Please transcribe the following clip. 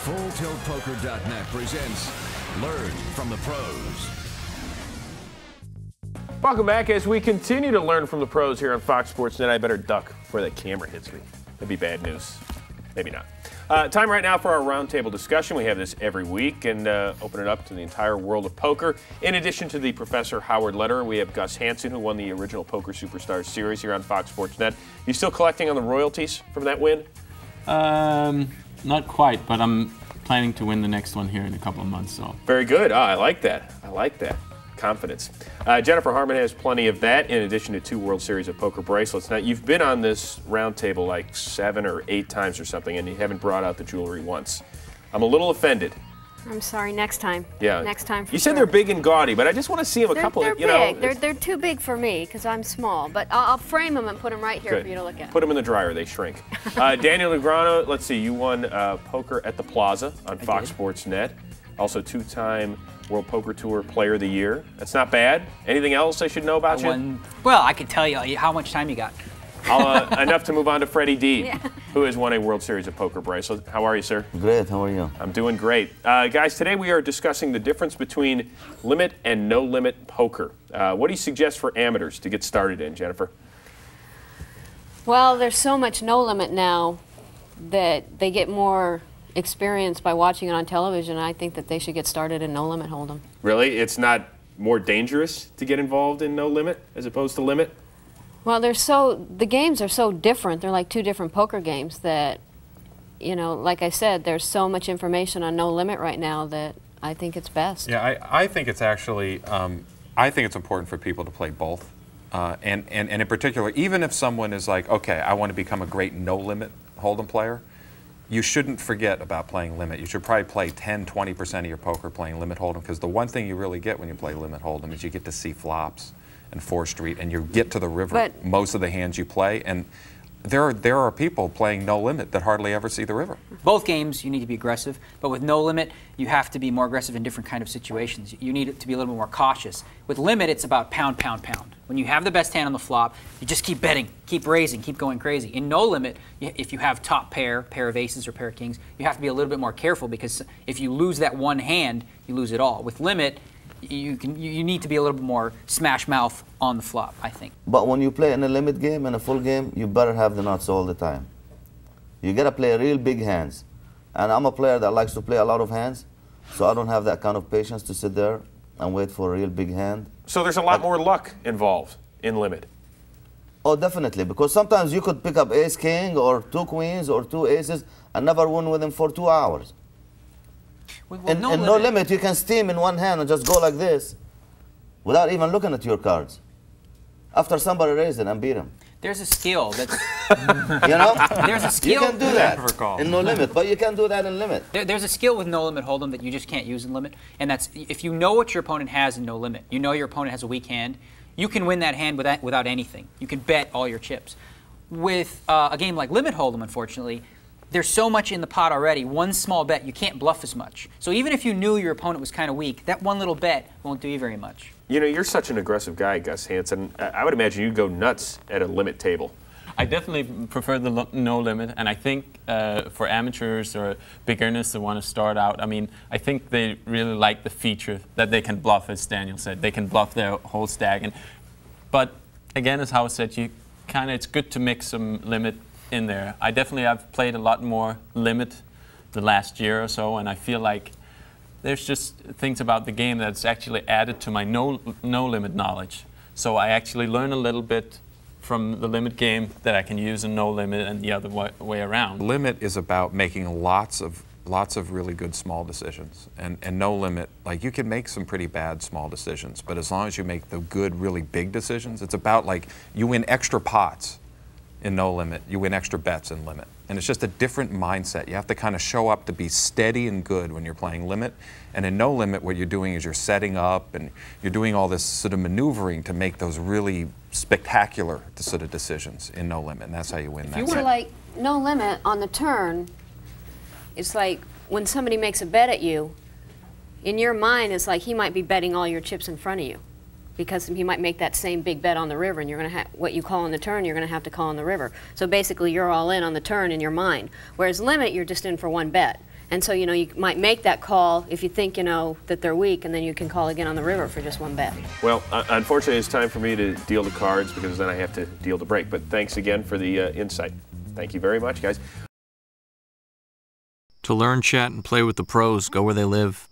FullTiltPoker.net presents Learn from the Pros. Welcome back as we continue to learn from the pros here on Fox Sports Net. I better duck before that camera hits me. That'd be bad news. Maybe not. Time right now for our roundtable discussion. We have this every week and open it up to the entire world of poker. In addition to the Professor Howard Lederer, we have Gus Hansen, who won the original Poker Superstars series here on Fox Sports Net. You still collecting on the royalties from that win? Not quite, but I'm planning to win the next one here in a couple of months. So very good. I like that. I like that. Confidence. Jennifer Harman has plenty of that, in addition to 2 World Series of Poker bracelets. Now, you've been on this round table like 7 or 8 times or something, and you haven't brought out the jewelry once. I'm a little offended. I'm sorry. Next time. Yeah. Next time. You said they're big and gaudy, but I just want to see them a couple. They're you know, big. They're too big for me because I'm small. But I'll frame them and put them right here for you to look at. Put them in the dryer. They shrink. Daniel Negreanu. Let's see. You won poker at the Plaza on Fox Sports Net. Also, 2-time World Poker Tour Player of the Year. That's not bad. Anything else I should know about you? Well, I can tell you how much time you got. Enough to move on to Freddie Deeb, who has won a World Series of Poker bracelet. How are you, sir? Great. How are you? I'm doing great. Guys, today we are discussing the difference between limit and no-limit poker. What do you suggest for amateurs to get started in, Jennifer? Well, there's so much no-limit now that they get more experience by watching it on television. I think that they should get started in no-limit hold'em. Really? It's not more dangerous to get involved in no-limit as opposed to limit? Well, the games are so different. They're like 2 different poker games that, you know, like I said, there's so much information on no limit right now that I think it's best. Yeah, I think it's actually, I think it's important for people to play both. And in particular, even if someone is like, okay, I want to become a great no-limit hold'em player, you shouldn't forget about playing limit. You should probably play 10, 20% of your poker playing limit hold'em, because the one thing you really get when you play limit hold'em is you get to see flops and 4th Street, and you get to the river most of the hands you play, and there are people playing no limit that hardly ever see the river. Both games you need to be aggressive, but with no limit you have to be more aggressive in different kind of situations. You need to be a little bit more cautious. With limit it's about pound, pound, pound. When you have the best hand on the flop, you just keep betting, keep raising, keep going crazy. In no limit, if you have top pair of aces or pair of kings, you have to be a little bit more careful, because if you lose that one hand, you lose it all. With limit, you need to be a little bit more smash mouth on the flop, I think. But when you play in a limit game and a full game, you better have the nuts all the time. You gotta play real big hands. And I'm a player that likes to play a lot of hands, so I don't have that kind of patience to sit there and wait for a real big hand. So there's a lot more luck involved in limit. Oh, definitely, because sometimes you could pick up ace king or 2 queens or 2 aces and never win with them for 2 hours. In no limit, you can steam in one hand and just go like this without even looking at your cards after somebody raised it and beat him. There's a skill that's... you know? There's a skill... You can do that in no limit, but you can do that in limit. There's a skill with no limit hold'em that you just can't use in limit, and that's if you know what your opponent has in no limit, you know your opponent has a weak hand, you can win that hand without anything. You can bet all your chips. With a game like limit hold'em, unfortunately, there's so much in the pot already. One small bet, you can't bluff as much. So even if you knew your opponent was kind of weak, that one little bet won't do you very much. You know, you're such an aggressive guy, Gus Hansen. I would imagine you'd go nuts at a limit table. I definitely prefer the no limit, and I think for amateurs or beginners that want to start out, I mean, I think they really like the feature that they can bluff, as Daniel said. They can bluff their whole stack. But again, as Howard said, it's good to mix some limit in there. I've played a lot more limit the last year or so, and I feel like there's just things about the game that's actually added to my no limit knowledge. So I actually learn a little bit from the limit game that I can use in no limit and the other way around. Limit is about making lots of really good small decisions, and no limit, like, you can make some pretty bad small decisions, but as long as you make the good, really big decisions, it's about, like, you win extra pots in no limit, you win extra bets in limit. And it's just a different mindset. You have to kind of show up to be steady and good when you're playing limit. And in no limit, what you're doing is you're setting up and you're doing all this sort of maneuvering to make those really spectacular sort of decisions in no limit. And that's how you win that set. Like no limit on the turn, it's like when somebody makes a bet at you, in your mind, it's like he might be betting all your chips in front of you, because he might make that same big bet on the river, and you're going to have what you call on the turn, you're going to have to call on the river. So basically, you're all in on the turn in your mind. Whereas limit, you're just in for one bet. And so, you know, you might make that call if you think, you know, that they're weak, and then you can call again on the river for just one bet. Well, unfortunately, it's time for me to deal the cards because then I have to deal the break. But thanks again for the insight. Thank you very much, guys. To learn, chat, and play with the pros, go where they live.